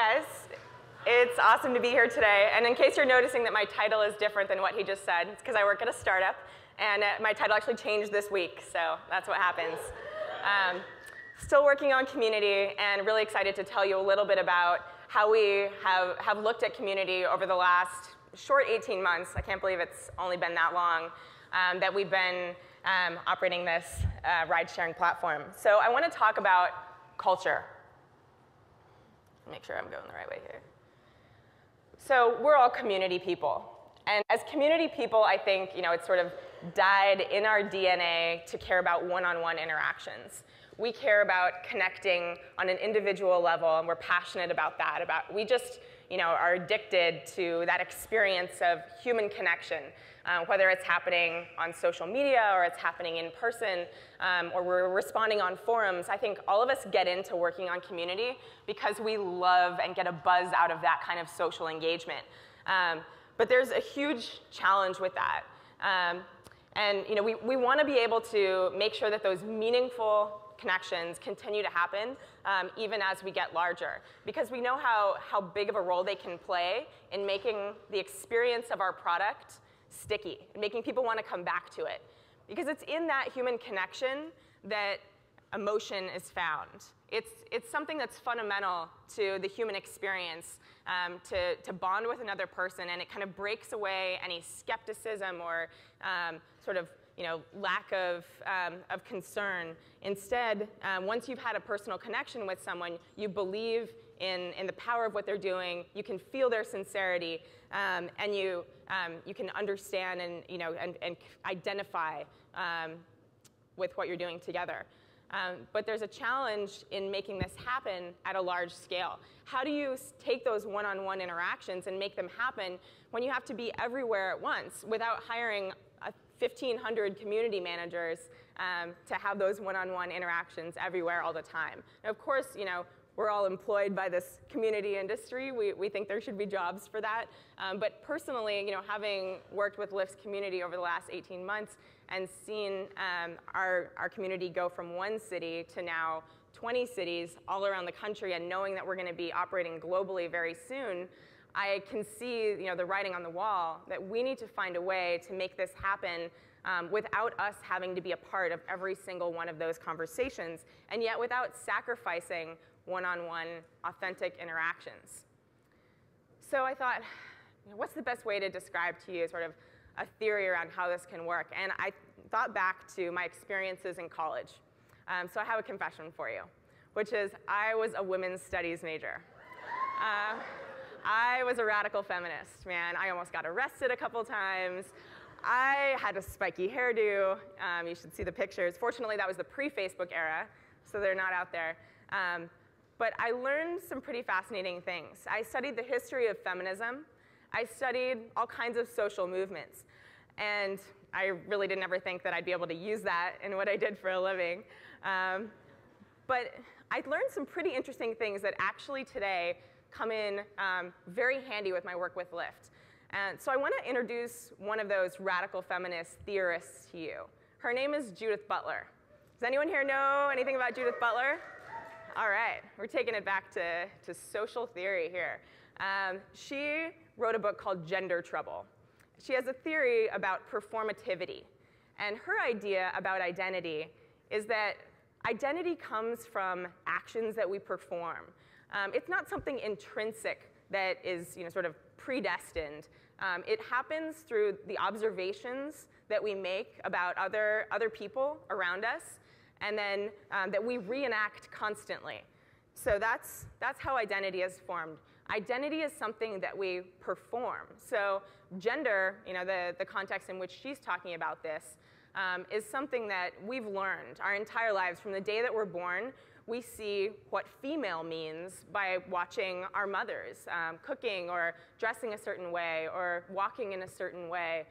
guys. It's awesome to be here today. And in case you're noticing that my title is different than what he just said, it's because I work at a startup, and my title actually changed this week, so that's what happens. Still working on community, and really excited to tell you a little bit about how we have looked at community over the last short 18 months. I can't believe it's only been that long that we've been operating this ride-sharing platform. So I want to talk about culture. Make sure I'm going the right way here. So we're all community people. And as community people, I think it's sort of died in our DNA to care about one-on-one interactions. We care about connecting on an individual level, and we're passionate about that. We just are addicted to that experience of human connection, whether it's happening on social media or it's happening in person, or we're responding on forums. I think all of us get into working on community because we love and get a buzz out of that kind of social engagement. But there's a huge challenge with that. And we want to be able to make sure that those meaningful connections continue to happen even as we get larger, because we know how big of a role they can play in making the experience of our product sticky, and making people want to come back to it. Because it's in that human connection that emotion is found. It's something that's fundamental to the human experience, to bond with another person, and it kind of breaks away any skepticism or sort of lack of concern. Instead, once you've had a personal connection with someone, you believe in the power of what they're doing, you can feel their sincerity, and you can understand and identify with what you're doing together. But there's a challenge in making this happen at a large scale. How do you take those one-on-one interactions and make them happen when you have to be everywhere at once without hiring 1,500 community managers to have those one-on-one interactions everywhere all the time? And of course, we're all employed by this community industry. We think there should be jobs for that. But personally, having worked with Lyft's community over the last 18 months and seen our community go from one city to now 20 cities all around the country, and knowing that we're going to be operating globally very soon, I can see the writing on the wall that we need to find a way to make this happen without us having to be a part of every single one of those conversations, and yet without sacrificing one-on-one authentic interactions. So I thought, what's the best way to describe to you sort of a theory around how this can work? And I thought back to my experiences in college. So I have a confession for you, which is I was a women's studies major. I was a radical feminist, man. I almost got arrested a couple times. I had a spiky hairdo. You should see the pictures. Fortunately, that was the pre-Facebook era, so they're not out there. But I learned some pretty fascinating things. I studied the history of feminism. I studied all kinds of social movements. And I really didn't ever think that I'd be able to use that in what I did for a living. But I learned some pretty interesting things that actually today come in very handy with my work with Lyft. And so I want to introduce one of those radical feminist theorists to you. Her name is Judith Butler. Does anyone here know anything about Judith Butler? All right, we're taking it back to social theory here. She wrote a book called Gender Trouble. She has a theory about performativity. And her idea about identity is that identity comes from actions that we perform. It's not something intrinsic that is sort of predestined. It happens through the observations that we make about other people around us, and then that we reenact constantly. So that's how identity is formed. Identity is something that we perform. So gender, the context in which she's talking about this, is something that we've learned our entire lives. From the day that we're born, we see what female means by watching our mothers cooking or dressing a certain way or walking in a certain way.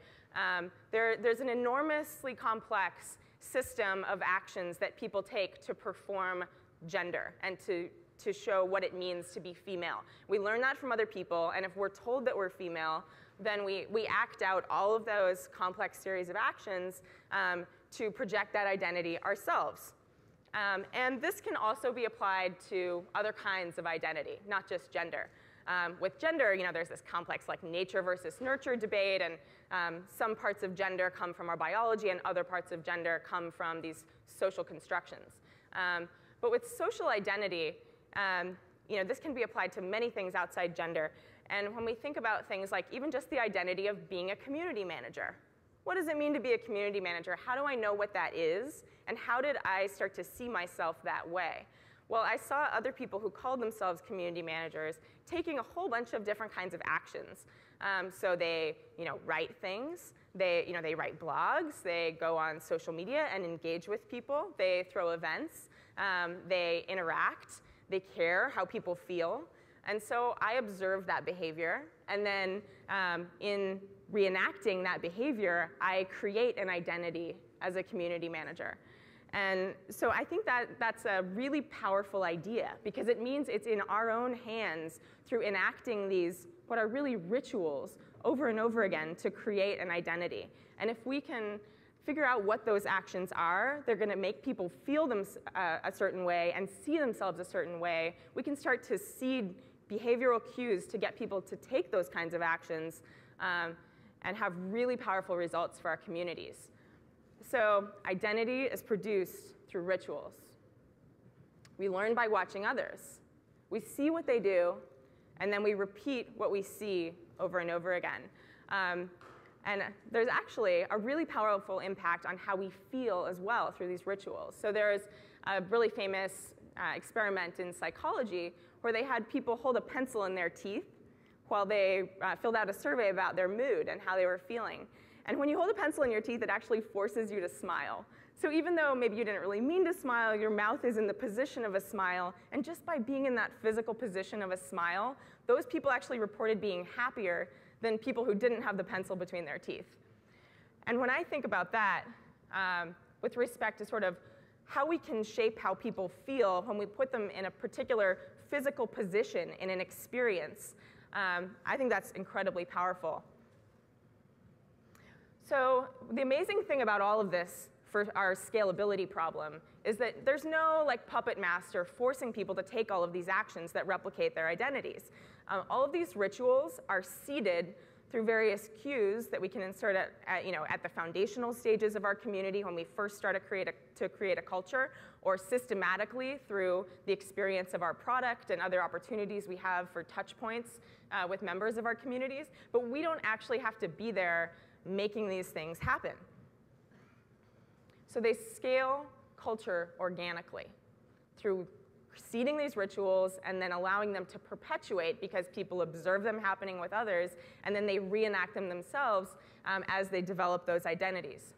There's an enormously complex system of actions that people take to perform gender and to show what it means to be female. We learn that from other people, and if we're told that we're female, then we act out all of those complex series of actions to project that identity ourselves. And this can also be applied to other kinds of identity, not just gender. With gender, there's this complex like nature versus nurture debate, and some parts of gender come from our biology, and other parts of gender come from these social constructions. But with social identity, this can be applied to many things outside gender. And when we think about things like even just the identity of being a community manager, what does it mean to be a community manager? How do I know what that is? And how did I start to see myself that way? Well, I saw other people who called themselves community managers taking a whole bunch of different kinds of actions. So they write things, they write blogs, they go on social media and engage with people, they throw events, they interact, they care how people feel. And so I observed that behavior, and then in reenacting that behavior, I create an identity as a community manager. And so I think that that's a really powerful idea, because it means it's in our own hands through enacting these, what are really rituals, over and over again to create an identity. And if we can figure out what those actions are, they're going to make people feel them a certain way and see themselves a certain way. We can start to seed behavioral cues to get people to take those kinds of actions and have really powerful results for our communities. So identity is produced through rituals. We learn by watching others. We see what they do, and then we repeat what we see over and over again. And there's actually a really powerful impact on how we feel as well through these rituals. So there's a really famous experiment in psychology where they had people hold a pencil in their teeth while they filled out a survey about their mood and how they were feeling. And when you hold a pencil in your teeth, it actually forces you to smile. So even though maybe you didn't really mean to smile, your mouth is in the position of a smile, and just by being in that physical position of a smile, those people actually reported being happier than people who didn't have the pencil between their teeth. And when I think about that, with respect to sort of how we can shape how people feel when we put them in a particular physical position in an experience, I think that's incredibly powerful. So the amazing thing about all of this for our scalability problem is that there's no puppet master forcing people to take all of these actions that replicate their identities. All of these rituals are seeded through various cues that we can insert at the foundational stages of our community when we first start to create a culture, or systematically through the experience of our product and other opportunities we have for touch points with members of our communities. But we don't actually have to be there making these things happen. So they scale culture organically through seeding these rituals and then allowing them to perpetuate because people observe them happening with others, and then they reenact them themselves as they develop those identities.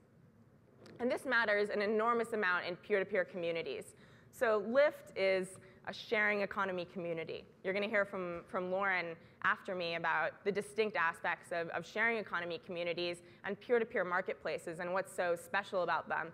And this matters an enormous amount in peer-to-peer communities. So Lyft is a sharing economy community. You're going to hear from Lauren after me about the distinct aspects of sharing economy communities and peer-to-peer marketplaces and what's so special about them.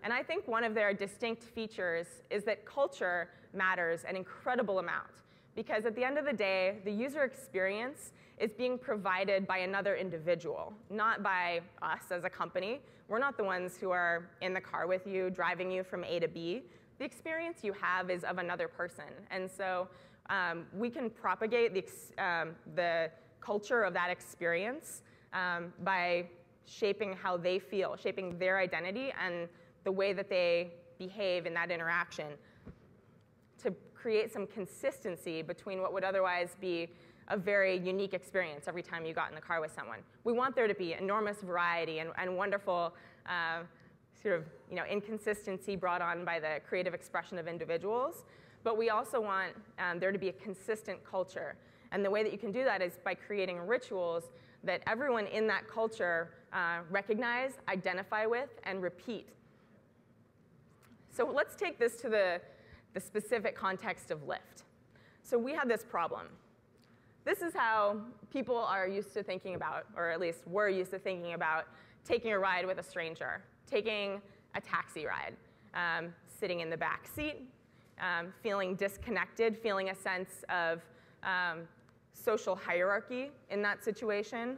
And I think one of their distinct features is that culture matters an incredible amount, because at the end of the day, the user experience is being provided by another individual, not by us as a company. We're not the ones who are in the car with you, driving you from A to B. The experience you have is of another person. And so we can propagate the culture of that experience by shaping how they feel, shaping their identity and the way that they behave in that interaction, to create some consistency between what would otherwise be a very unique experience every time you got in the car with someone. We want there to be enormous variety and wonderful sort of inconsistency brought on by the creative expression of individuals, but we also want there to be a consistent culture. And the way that you can do that is by creating rituals that everyone in that culture recognize, identify with, and repeat. So let's take this to the specific context of Lyft. So we have this problem. This is how people are used to thinking about, or at least were used to thinking about, taking a ride with a stranger, taking a taxi ride, sitting in the back seat, feeling disconnected, feeling a sense of social hierarchy in that situation,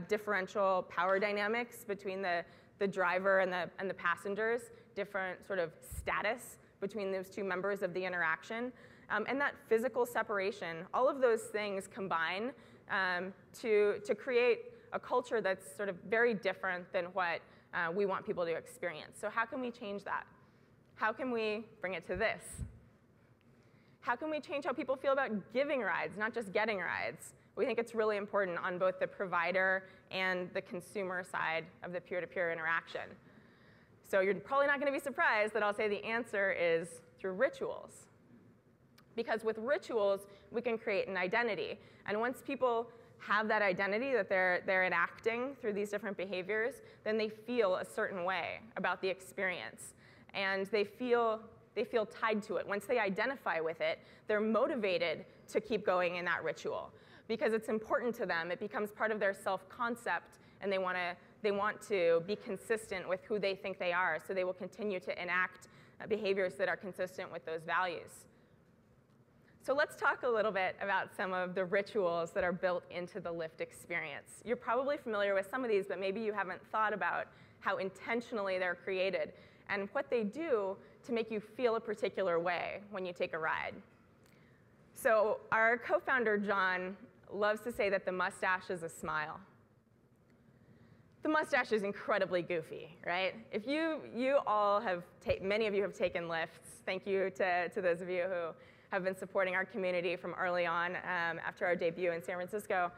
differential power dynamics between the driver and the passengers, different sort of status between those two members of the interaction. And that physical separation, all of those things combine to create a culture that's sort of very different than what we want people to experience. So how can we change that? How can we bring it to this? How can we change how people feel about giving rides, not just getting rides? We think it's really important on both the provider and the consumer side of the peer-to-peer interaction. So you're probably not going to be surprised that I'll say the answer is through rituals. Because with rituals, we can create an identity. And once people have that identity that they're enacting through these different behaviors, then they feel a certain way about the experience. And they feel tied to it. Once they identify with it, they're motivated to keep going in that ritual because it's important to them. It becomes part of their self-concept, and they want to be consistent with who they think they are, so they will continue to enact behaviors that are consistent with those values. So let's talk a little bit about some of the rituals that are built into the Lyft experience. You're probably familiar with some of these, but maybe you haven't thought about how intentionally they're created and what they do to make you feel a particular way when you take a ride. So our co-founder, John, loves to say that the mustache is a smile. The mustache is incredibly goofy, right? If you all have, many of you have taken Lyfts. Thank you to those of you who have been supporting our community from early on after our debut in San Francisco.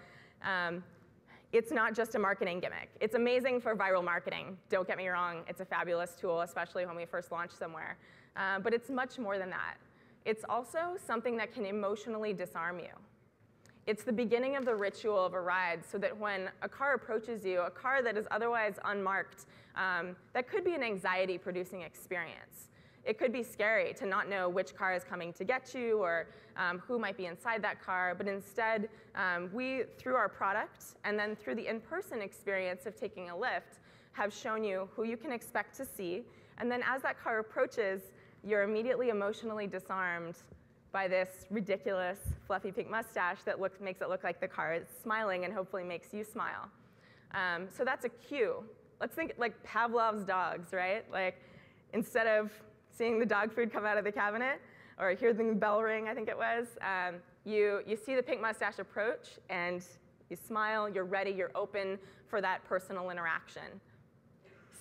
It's not just a marketing gimmick. It's amazing for viral marketing. Don't get me wrong. It's a fabulous tool, especially when we first launch somewhere. But it's much more than that. It's also something that can emotionally disarm you. It's the beginning of the ritual of a ride so that when a car approaches you, a car that is otherwise unmarked, that could be an anxiety-producing experience. It could be scary to not know which car is coming to get you or who might be inside that car, but instead, we, through our product and then through the in-person experience of taking a Lyft, have shown you who you can expect to see, and then as that car approaches, you're immediately emotionally disarmed by this ridiculous fluffy pink mustache that makes it look like the car is smiling and hopefully makes you smile. So that's a cue. Let's think like Pavlov's dogs, right? Like instead of seeing the dog food come out of the cabinet or hear the bell ring, I think it was, you see the pink mustache approach and you smile, you're ready, you're open for that personal interaction.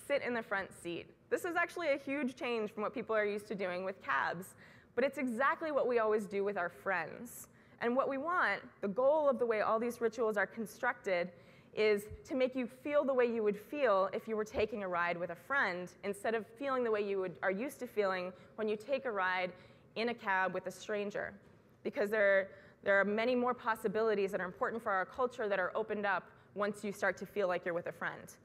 Sit in the front seat. This is actually a huge change from what people are used to doing with cabs, but it's exactly what we always do with our friends. And what we want, the goal of the way all these rituals are constructed, is to make you feel the way you would feel if you were taking a ride with a friend, instead of feeling the way you are used to feeling when you take a ride in a cab with a stranger. Because there are many more possibilities that are important for our culture that are opened up once you start to feel like you're with a friend.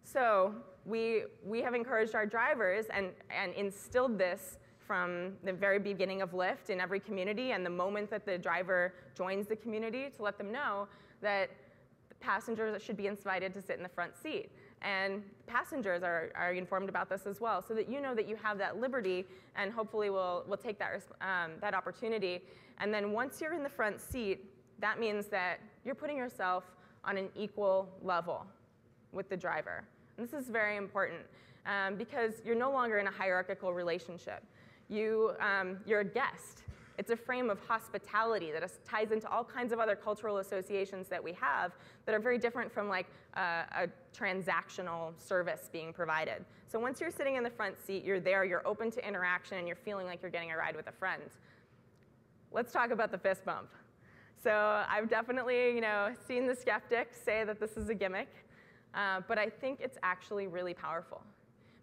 So we have encouraged our drivers and instilled this from the very beginning of Lyft in every community and the moment that the driver joins the community to let them know that passengers should be invited to sit in the front seat. And passengers are informed about this as well, so that you know that you have that liberty and hopefully will take that opportunity. And then once you're in the front seat, that means that you're putting yourself on an equal level with the driver. And this is very important because you're no longer in a hierarchical relationship. You're a guest. It's a frame of hospitality that ties into all kinds of other cultural associations that we have that are very different from like a transactional service being provided. So once you're sitting in the front seat, you're there, you're open to interaction, and you're feeling like you're getting a ride with a friend. Let's talk about the fist bump. So I've definitely seen the skeptics say that this is a gimmick, but I think it's actually really powerful.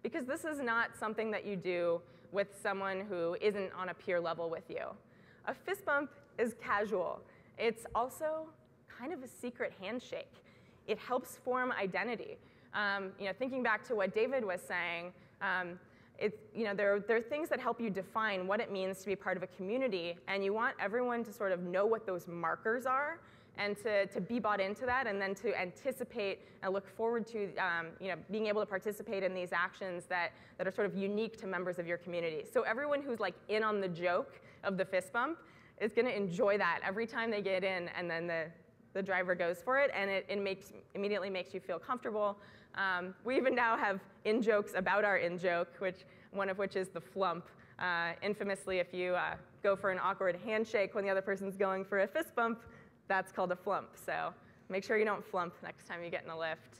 Because this is not something that you do with someone who isn't on a peer level with you. A fist bump is casual. It's also kind of a secret handshake. It helps form identity. Thinking back to what David was saying, there are things that help you define what it means to be part of a community, and you want everyone to sort of know what those markers are and to be bought into that, and then to anticipate and look forward to being able to participate in these actions that are sort of unique to members of your community. So everyone who's like in on the joke of the fist bump is going to enjoy that every time they get in, and then the driver goes for it, and it immediately makes you feel comfortable. We even now have in-jokes about our in-joke, which one of which is the flump. Infamously, if you go for an awkward handshake when the other person's going for a fist bump, that's called a flump. So make sure you don't flump next time you get in a Lyft.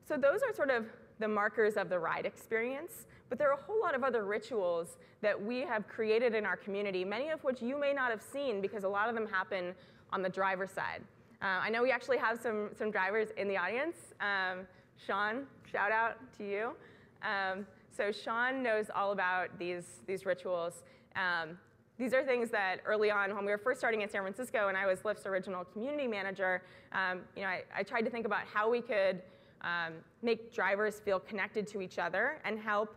So those are sort of the markers of the ride experience, but there are a whole lot of other rituals that we have created in our community, many of which you may not have seen because a lot of them happen on the driver's side. I know we actually have some drivers in the audience. Sean, shout out to you. So Sean knows all about these rituals. These are things that early on, when we were first starting in San Francisco and I was Lyft's original community manager, I tried to think about how we could make drivers feel connected to each other and help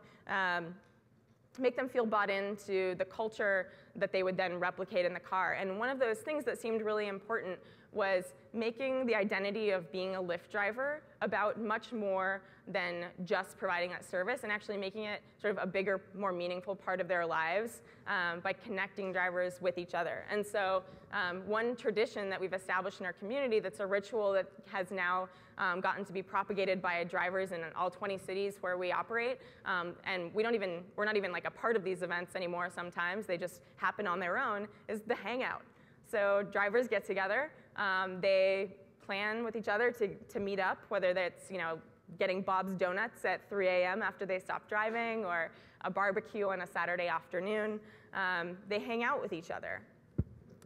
make them feel bought into the culture that they would then replicate in the car. And one of those things that seemed really important was making the identity of being a Lyft driver about much more than just providing that service, and actually making it sort of a bigger, more meaningful part of their lives by connecting drivers with each other. And so one tradition that we've established in our community that's a ritual that has now gotten to be propagated by drivers in all 20 cities where we operate, and we're not even like a part of these events anymore sometimes, they just happen on their own, is the hangout. So drivers get together, they plan with each other to meet up, whether that's getting Bob's Donuts at 3 a.m. after they stop driving, or a barbecue on a Saturday afternoon. They hang out with each other.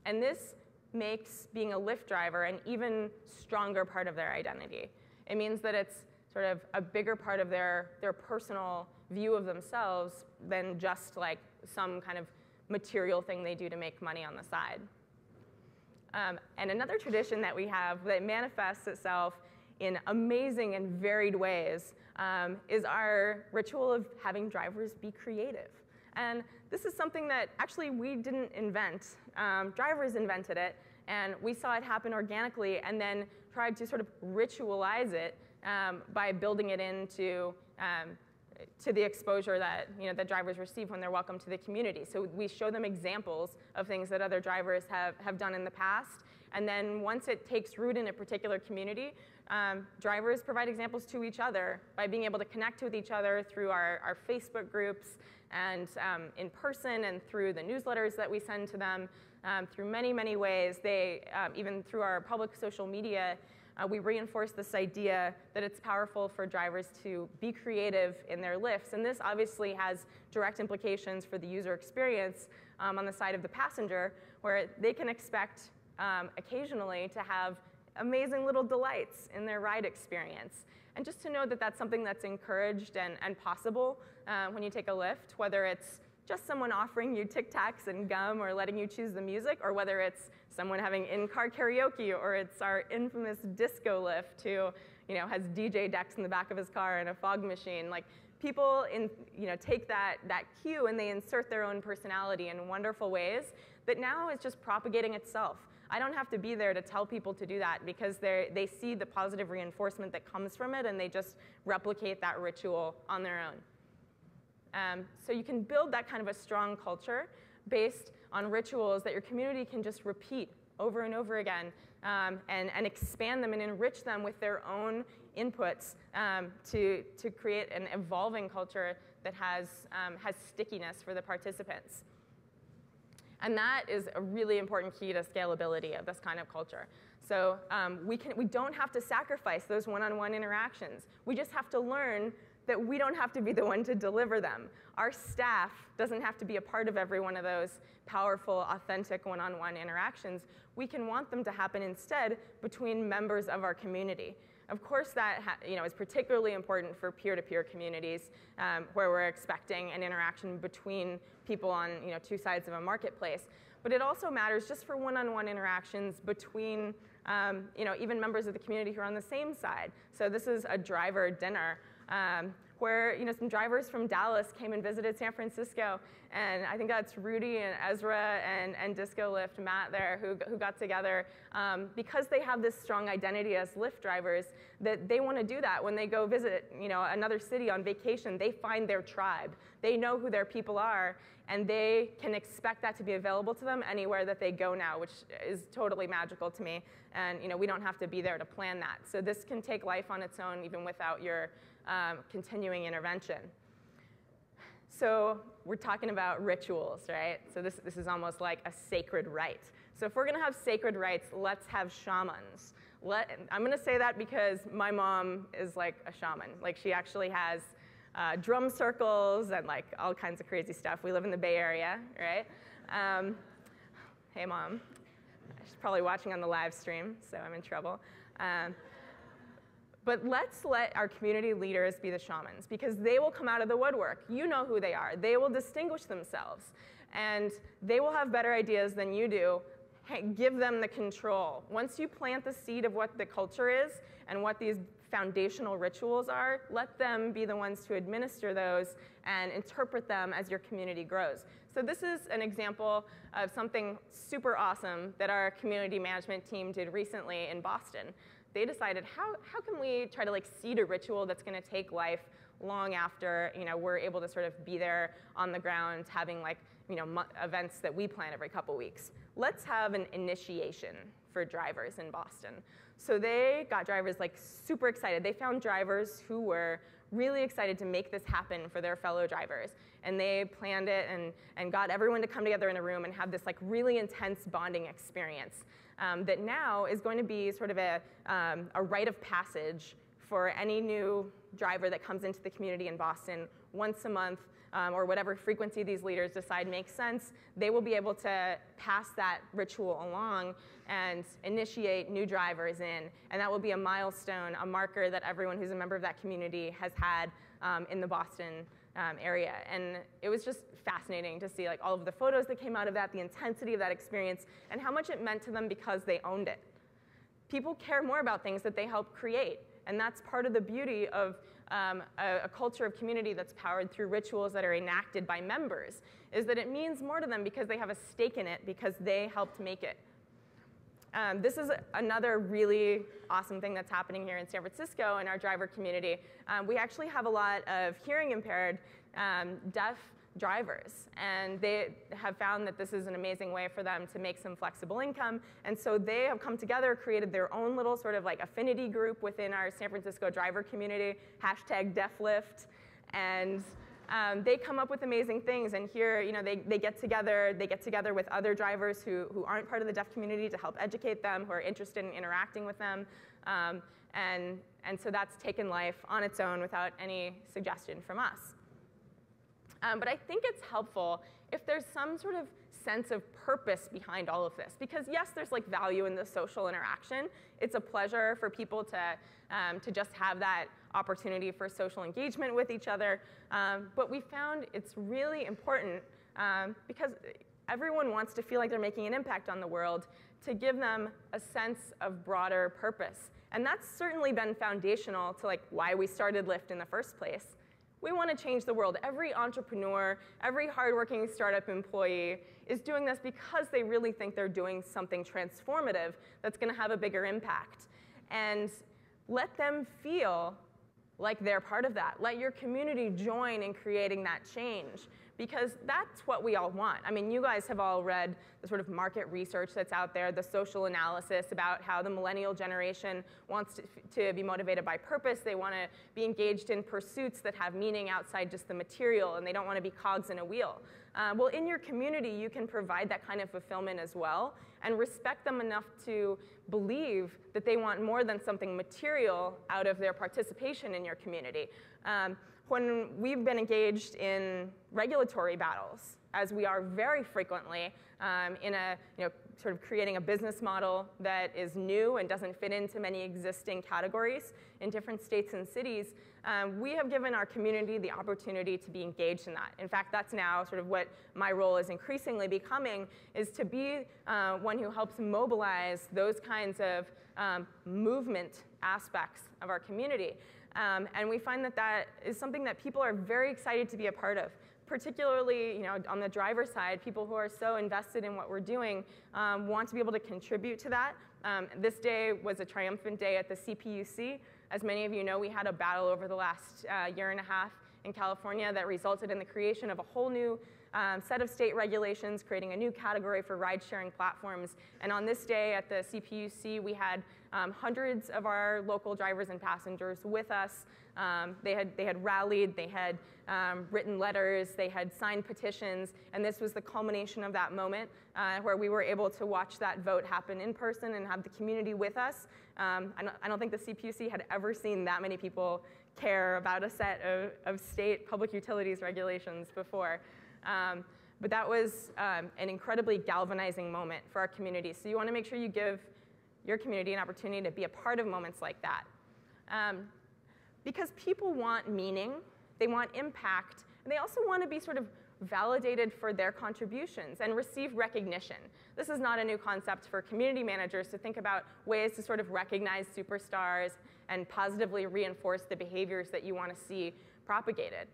And this makes being a Lyft driver an even stronger part of their identity. It means that it's sort of a bigger part of their personal view of themselves than just like some kind of material thing they do to make money on the side. And another tradition that we have that manifests itself in amazing and varied ways is our ritual of having drivers be creative. And this is something that actually we didn't invent. Drivers invented it, and we saw it happen organically and then tried to sort of ritualize it by building it into to the exposure that that drivers receive when they're welcome to the community. So we show them examples of things that other drivers have done in the past, and then once it takes root in a particular community, drivers provide examples to each other by being able to connect with each other through our Facebook groups and in person, and through the newsletters that we send to them, through many, many ways. Even through our public social media, we reinforce this idea that it's powerful for drivers to be creative in their Lyfts. And this obviously has direct implications for the user experience on the side of the passenger, where they can expect occasionally to have amazing little delights in their ride experience. And just to know that that's something that's encouraged and possible when you take a Lyft, whether it's just someone offering you Tic Tacs and gum or letting you choose the music, or whether it's someone having in-car karaoke, or it's our infamous disco Lyft who has DJ decks in the back of his car and a fog machine. Like, people take that cue and they insert their own personality in wonderful ways that now is just propagating itself. I don't have to be there to tell people to do that, because they see the positive reinforcement that comes from it, and they just replicate that ritual on their own. So you can build that kind of a strong culture based on rituals that your community can just repeat over and over again, and expand them and enrich them with their own inputs to create an evolving culture that has stickiness for the participants. And that is a really important key to scalability of this kind of culture. So we don't have to sacrifice those one-on-one interactions. We just have to learn that we don't have to be the one to deliver them. Our staff doesn't have to be a part of every one of those powerful, authentic one-on-one interactions. We can want them to happen instead between members of our community. Of course, that is particularly important for peer-to-peer communities, where we're expecting an interaction between people on two sides of a marketplace. But it also matters just for one-on-one interactions between even members of the community who are on the same side. So this is a driver dinner where some drivers from Dallas came and visited San Francisco, and I think that's Rudy and Ezra and Disco Lyft Matt there who got together because they have this strong identity as Lyft drivers, that they want to do that when they go visit another city on vacation. They find their tribe. They know who their people are, and they can expect that to be available to them anywhere that they go now, which is totally magical to me. And we don't have to be there to plan that. So this can take life on its own even without your continuing intervention. So we're talking about rituals, right? So this is almost like a sacred rite. So if we're going to have sacred rites, let's have shamans. I'm going to say that because my mom is like a shaman. Like, she actually has drum circles and like all kinds of crazy stuff. We live in the Bay Area, right? Hey, Mom. She's probably watching on the live stream, so I'm in trouble. But let's let our community leaders be the shamans, because they will come out of the woodwork. You know who they are. They will distinguish themselves, and they will have better ideas than you do. Hey, give them the control. Once you plant the seed of what the culture is and what these foundational rituals are, let them be the ones to administer those and interpret them as your community grows. So this is an example of something super awesome that our community management team did recently in Boston. They decided, how can we try to like seed a ritual that's going to take life long after we're able to sort of be there on the ground having like events that we plan every couple weeks. Let's have an initiation for drivers in Boston. So they got drivers like super excited. They found drivers who were really excited to make this happen for their fellow drivers. And they planned it and got everyone to come together in a room and have this like really intense bonding experience that now is going to be sort of a rite of passage for any new driver that comes into the community in Boston once a month, or whatever frequency these leaders decide makes sense. They will be able to pass that ritual along and initiate new drivers in. And that will be a milestone, a marker that everyone who's a member of that community has had in the Boston area. And it was just fascinating to see like all of the photos that came out of that, the intensity of that experience, and how much it meant to them because they owned it. People care more about things that they help create. And that's part of the beauty of a culture of community that's powered through rituals that are enacted by members, is that it means more to them because they have a stake in it, because they helped make it. This is another really awesome thing that's happening here in San Francisco in our driver community. We actually have a lot of hearing impaired, deaf drivers, and they have found that this is an amazing way for them to make some flexible income, and so they have come together, created their own little sort of like affinity group within our San Francisco driver community, #DeafLift, and they come up with amazing things. And here, they get together with other drivers who aren't part of the deaf community to help educate them, who are interested in interacting with them, and so that's taken life on its own without any suggestion from us. But I think it's helpful if there's some sort of sense of purpose behind all of this. Because yes, there's like value in the social interaction. It's a pleasure for people to just have that opportunity for social engagement with each other. But we found it's really important because everyone wants to feel like they're making an impact on the world, to give them a sense of broader purpose. And that's certainly been foundational to like why we started Lyft in the first place. We want to change the world. Every entrepreneur, every hardworking startup employee is doing this because they really think they're doing something transformative that's going to have a bigger impact. And let them feel like they're part of that. Let your community join in creating that change, because that's what we all want. I mean, you guys have all read the sort of market research that's out there, the social analysis about how the millennial generation wants to be motivated by purpose. They want to be engaged in pursuits that have meaning outside just the material, and they don't want to be cogs in a wheel. Well, in your community, you can provide that kind of fulfillment as well, and respect them enough to believe that they want more than something material out of their participation in your community. When we've been engaged in regulatory battles, as we are very frequently in a sort of creating a business model that is new and doesn't fit into many existing categories in different states and cities, we have given our community the opportunity to be engaged in that. In fact, that's now sort of what my role is increasingly becoming, is to be one who helps mobilize those kinds of movement aspects of our community. And we find that that is something that people are very excited to be a part of. Particularly, on the driver side, people who are so invested in what we're doing want to be able to contribute to that. This day was a triumphant day at the CPUC. As many of you know, we had a battle over the last year and a half in California that resulted in the creation of a whole new set of state regulations, creating a new category for ride-sharing platforms. And on this day at the CPUC, we had hundreds of our local drivers and passengers with us. They had rallied, they had written letters, they had signed petitions, and this was the culmination of that moment where we were able to watch that vote happen in person and have the community with us. I don't think the CPUC had ever seen that many people care about a set of state public utilities regulations before. But that was an incredibly galvanizing moment for our community. So you want to make sure you give your community an opportunity to be a part of moments like that. Because people want meaning, they want impact, and they also want to be sort of validated for their contributions and receive recognition. This is not a new concept for community managers to think about ways to sort of recognize superstars and positively reinforce the behaviors that you want to see propagated.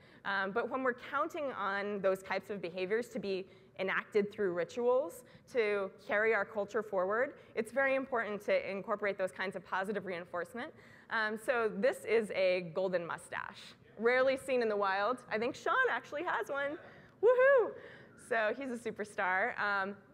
But when we're counting on those types of behaviors to be enacted through rituals to carry our culture forward, it's very important to incorporate those kinds of positive reinforcement. So this is a golden mustache, rarely seen in the wild. I think Sean actually has one. Woohoo! So he's a superstar.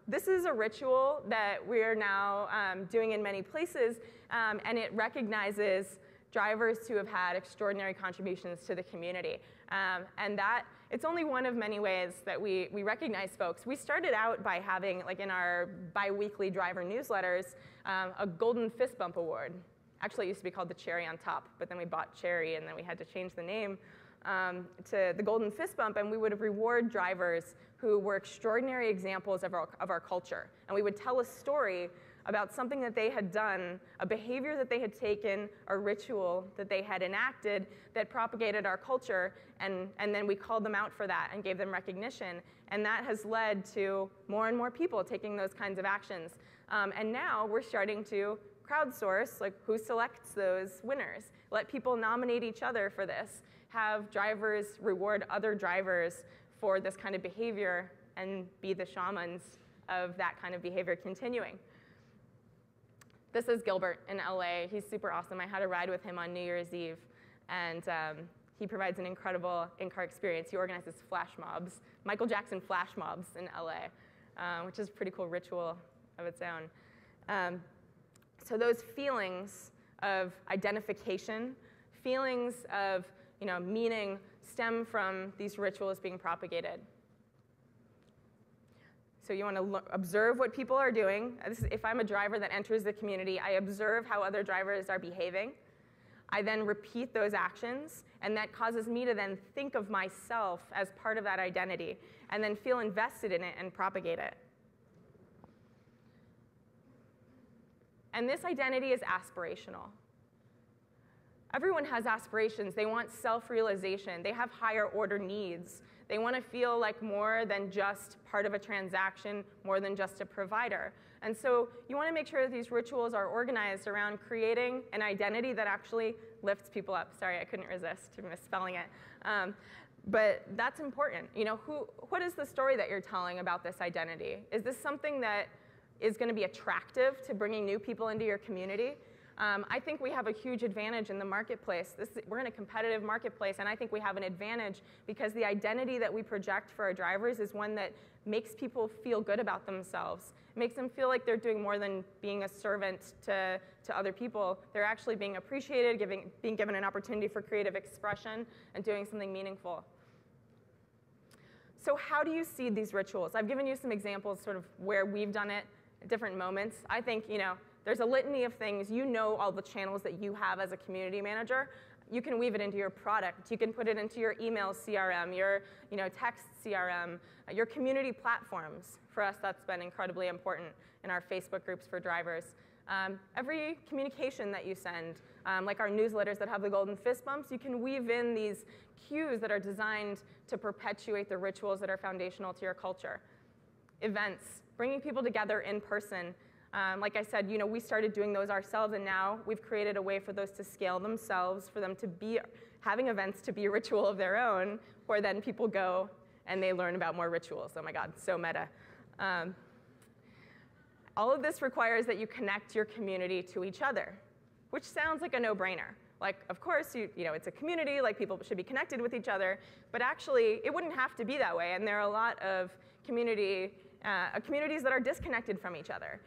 This is a ritual that we're now doing in many places, and it recognizes drivers who have had extraordinary contributions to the community. And that, it's only one of many ways that we recognize folks. We started out by having, like in our bi-weekly driver newsletters, a Golden Fist Bump Award. Actually, it used to be called the Cherry on Top, but then we bought Cherry, and then we had to change the name to the Golden Fist Bump, and we would reward drivers who were extraordinary examples of our culture. And we would tell a story about something that they had done, a behavior that they had taken, a ritual that they had enacted that propagated our culture, and then we called them out for that and gave them recognition. And that has led to more and more people taking those kinds of actions. And now we're starting to crowdsource, like who selects those winners, let people nominate each other for this, have drivers reward other drivers for this kind of behavior, and be the shamans of that kind of behavior continuing. This is Gilbert in LA. He's super awesome. I had a ride with him on New Year's Eve, and he provides an incredible in-car experience. He organizes flash mobs, Michael Jackson flash mobs in LA, which is a pretty cool ritual of its own. So those feelings of identification, feelings of meaning stem from these rituals being propagated. So you want to observe what people are doing. If I'm a driver that enters the community, I observe how other drivers are behaving. I then repeat those actions, and that causes me to then think of myself as part of that identity, and then feel invested in it and propagate it. And this identity is aspirational. Everyone has aspirations. They want self-realization. They have higher order needs. They want to feel like more than just part of a transaction, more than just a provider. And so you want to make sure that these rituals are organized around creating an identity that actually lifts people up. Sorry, I couldn't resist misspelling it. But that's important. What is the story that you're telling about this identity? Is this something that is going to be attractive to bringing new people into your community? I think we have a huge advantage in the marketplace. We're in a competitive marketplace, and I think we have an advantage because the identity that we project for our drivers is one that makes people feel good about themselves. It makes them feel like they're doing more than being a servant to other people. They're actually being appreciated, being given an opportunity for creative expression, and doing something meaningful. So how do you seed these rituals? I've given you some examples sort of where we've done it at different moments. I think, there's a litany of things. All the channels that you have as a community manager. You can weave it into your product. You can put it into your email CRM, your text CRM, your community platforms. For us, that's been incredibly important in our Facebook groups for drivers. Every communication that you send, like our newsletters that have the golden fist bumps, you can weave in these cues that are designed to perpetuate the rituals that are foundational to your culture. Events, bringing people together in person. Like I said, we started doing those ourselves, and now we've created a way for those to scale themselves, for them to be having events to be a ritual of their own, where then people go and they learn about more rituals. Oh my God, so meta. All of this requires that you connect your community to each other, which sounds like a no-brainer. Like, of course, it's a community, like people should be connected with each other, but actually, it wouldn't have to be that way, and there are a lot of communities that are disconnected from each other.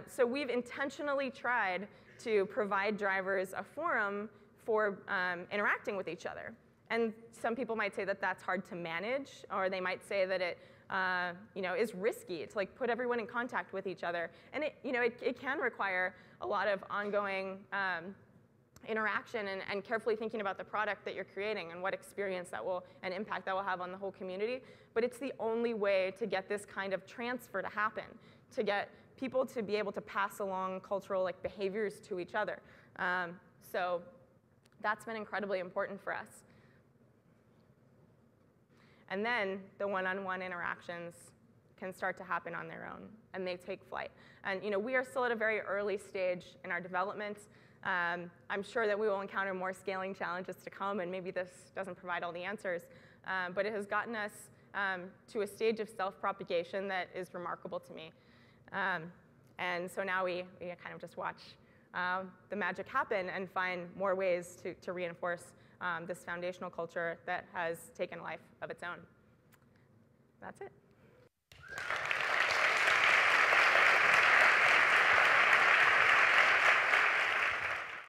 So we've intentionally tried to provide drivers a forum for interacting with each other. And some people might say that that's hard to manage, or they might say that it is risky to like put everyone in contact with each other. And it can require a lot of ongoing interaction and carefully thinking about the product that you're creating and what experience that will and impact that will have on the whole community. But it's the only way to get this kind of transfer to happen, to get people to be able to pass along cultural like behaviors to each other. So that's been incredibly important for us. And then the one-on-one interactions can start to happen on their own, and they take flight. And we are still at a very early stage in our development. I'm sure that we will encounter more scaling challenges to come, and maybe this doesn't provide all the answers. But it has gotten us to a stage of self-propagation that is remarkable to me. And so now we kind of just watch the magic happen and find more ways to reinforce this foundational culture that has taken a life of its own. That's it.